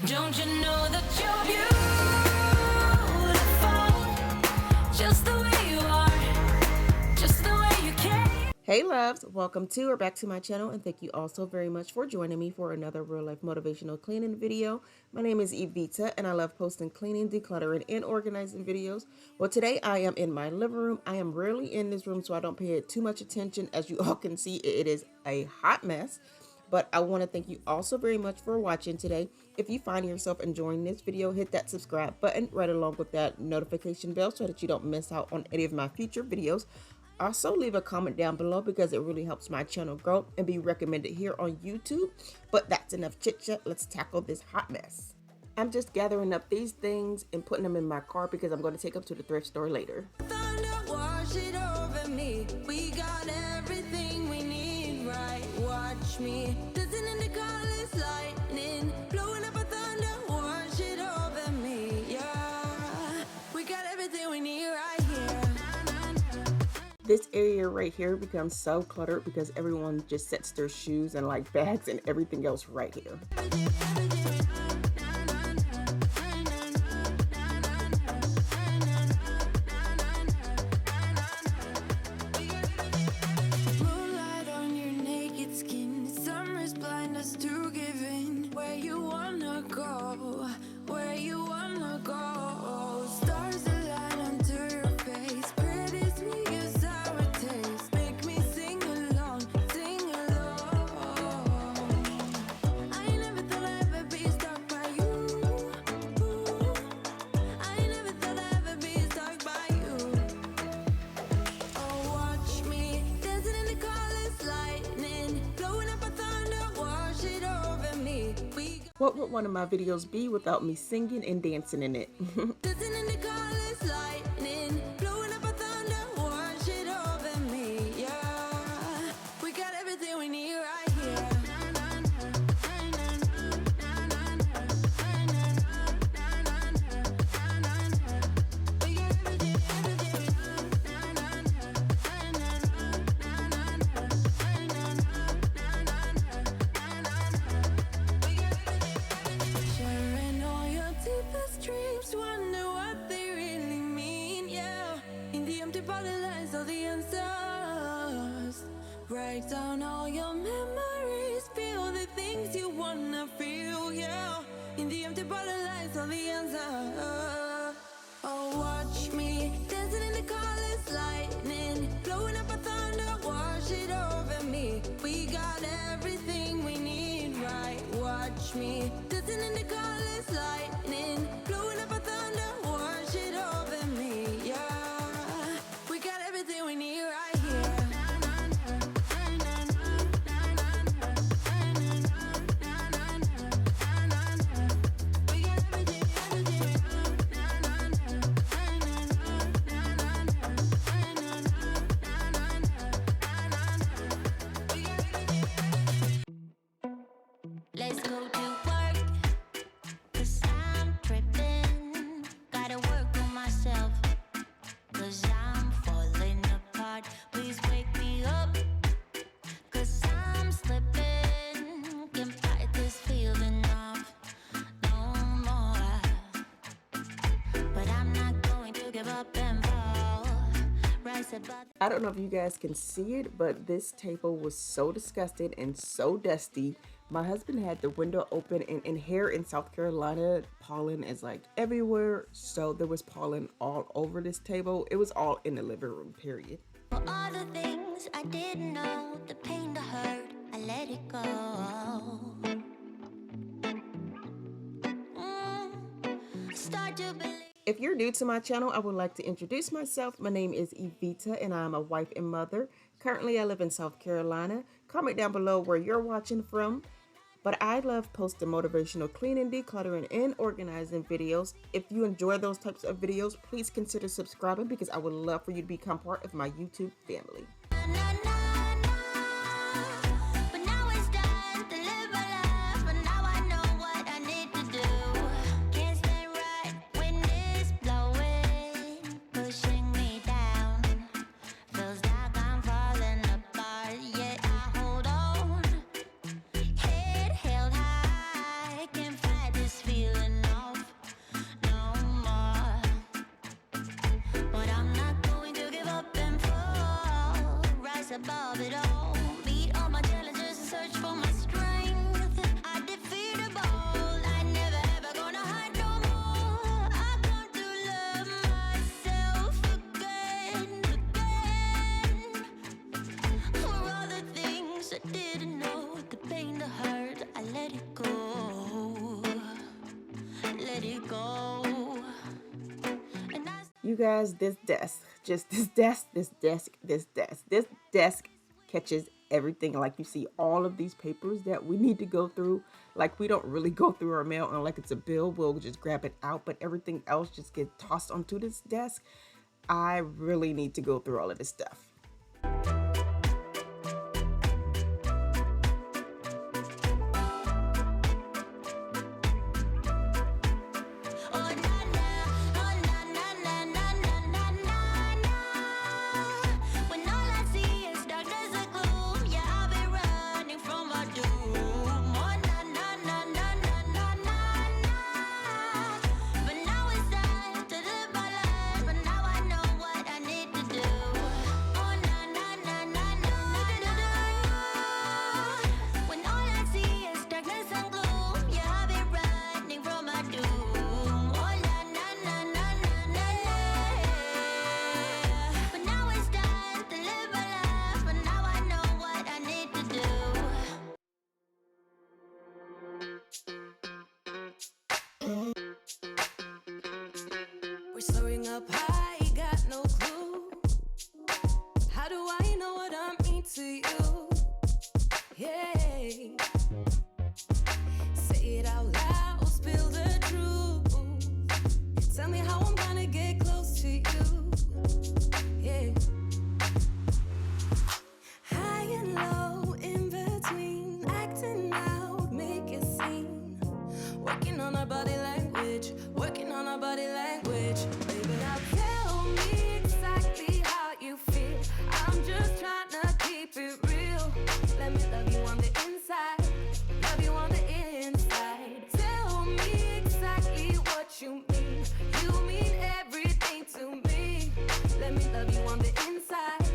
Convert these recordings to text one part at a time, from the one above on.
Don't you know that you're beautiful, just the way you are, just the way you can. Hey loves, welcome to or back to my channel, and thank you all so very much for joining me for another real life motivational cleaning video. My name is Evita and I love posting cleaning, decluttering, and organizing videos. Well, today I am in my living room. I am rarely in this room, so I don't pay it too much attention. As you all can see, it is a hot mess. But I want to thank you all so very much for watching today. If you find yourself enjoying this video, hit that subscribe button right along with that notification bell so that you don't miss out on any of my future videos. Also, leave a comment down below because it really helps my channel grow and be recommended here on YouTube. But that's enough chit chat. Let's tackle this hot mess. I'm just gathering up these things and putting them in my car because I'm going to take them to the thrift store later. Thunder, wash it over me. We got everything we need, right? Watch me. Dancing in the colors, lightning. Blowing up a thunder, wash it over me. Yeah. We got everything we need right here. This area right here becomes so cluttered because everyone just sets their shoes and like bags and everything else right here. Moonlight on your naked skin. Summer's blind us to giving. Where you wanna go, where you wanna go. Stars align onto your face. Pretty sweet is how it tastes. Make me sing along, sing along. I never thought I'd ever be stuck by you. I never thought I'd ever be stuck by you. Oh, watch me dancing in the colors, lightning, blowing up a thunder, wash it over me. We What would one of my videos be without me singing and dancing in it? dancing in the colors, lightning, blowing up a thunder, wash it over me. Yeah, we got everything we need right here. We got sharing all your deepest dreams, wonder what they really mean. Yeah, in the empty bottle lies all the answers. Write down all your memories, feel the things you wanna feel. Yeah, in the empty bottle lies all the answers. Oh, watch me dancing in the colors, lightning, blowing up a thunder, wash it over me. We got everything we need, right? Watch me dancing in the colors, lightning, blowing up a thunder, wash it over me. Yeah, we got everything we need right here. We got Let's go to work, 'cause I'm tripping. Gotta work on myself, 'cause I'm falling apart. Please wake me up, 'cause I'm slipping. Can't fight this feeling off no more. But I'm not going to give up and fall. Rise above. I don't know if you guys can see it, but this table was so disgusting and so dusty. My husband had the window open, and here in South Carolina, pollen is like everywhere. So there was pollen all over this table. It was all in the living room, period. For all the things I didn't know, the pain, the hurt, I let it go. Start to believe. If you're new to my channel, I would like to introduce myself. My name is Evita and I'm a wife and mother. Currently, I live in South Carolina. Comment down below where you're watching from. But I love posting motivational cleaning, decluttering, and organizing videos. If you enjoy those types of videos, please consider subscribing because I would love for you to become part of my YouTube family. Na, na, na, na. But now it's done to live my life, but now I know what I need to do. Can't stand right when it's blowing, pushing me down. Feels like I'm falling apart, yet I hold on. Head held high, can't fight this feeling. let it go. And I You guys, this desk, just this desk catches everything. Like, you see all of these papers that we need to go through. Like, we don't really go through our mail, and like it's a bill, we'll just grab it out, but everything else just gets tossed onto this desk. I really need to go through all of this stuff. oh na na, oh na na na na na na na na. When all I see is darkness and gloom, yeah, I've been running from my doom. Oh na na na na na na na na. But now it's time to live my life, but now I know what I need to do. Oh na na na na na na na. When all I see is darkness and gloom, yeah, I've been running from my doom. Oh na na na na na na na. But now it's time to live my life, but now I know what I need to do. We're soaring up high, got no clue. How do I know what I mean to you? Yeah. Say it out loud, spill the truth. Tell me how I'm gonna get close to you. Yeah. High and low, in between, acting out, make a scene. Working on our body language, working on our body language. Baby, now tell me exactly how you feel. I'm just trying to keep it real. Let me love you on the inside, love you on the inside. Tell me exactly what you mean. You mean everything to me. Let me love you on the inside,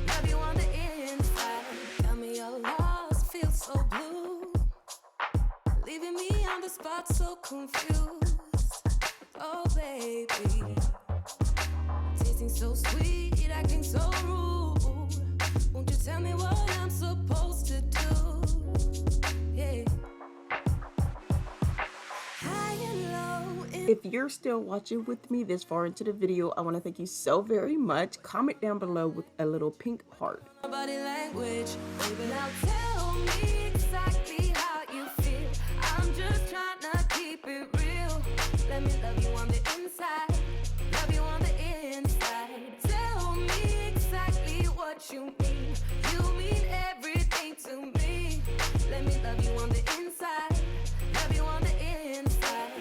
love you on the inside. Tell me you're lost, feel so blue. Leaving me on the spot so confused. Oh baby, tasting so sweet, acting so rude. Won't you tell me what I'm supposed to do? Yeah. High and low in If you're still watching with me this far into the video, I want to thank you so very much. Comment down below with a little pink heart. my body language. Baby, now tell me exactly how you feel. I'm just trying to keep it real. Let me love you on the inside, love you on the inside. Tell me exactly what you mean. You mean everything to me. Let me love you on the inside, love you on the inside.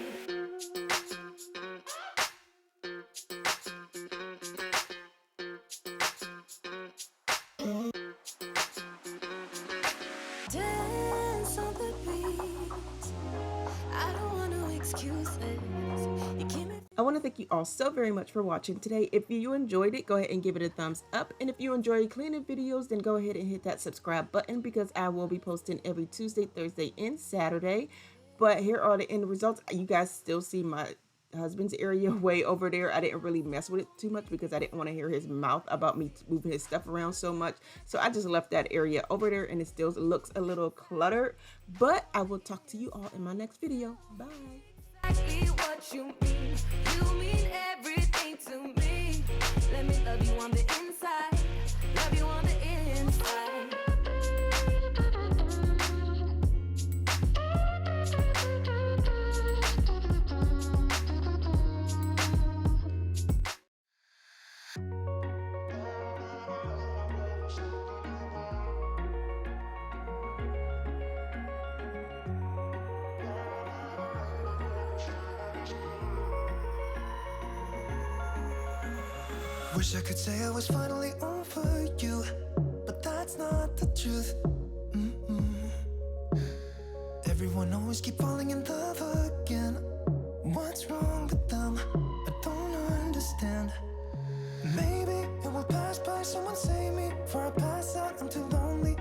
Dance on the beat. I don't want no excuses. You keep me I want to thank you all so very much for watching today. If you enjoyed it, go ahead and give it a thumbs up. And if you enjoy cleaning videos, then go ahead and hit that subscribe button, because I will be posting every Tuesday, Thursday, and Saturday. But here are the end results. You guys still see my husband's area way over there. I didn't really mess with it too much because I didn't want to hear his mouth about me moving his stuff around so much. So I just left that area over there, and it still looks a little cluttered. But I will talk to you all in my next video. Bye. exactly what you mean. You mean everything to me. Let me love you on the inside, love you on the inside. Wish I could say I was finally over you, but that's not the truth. Everyone always keep falling in love again. What's wrong with them? I don't understand. Maybe it will pass by, someone save me. For I pass out, I'm too lonely.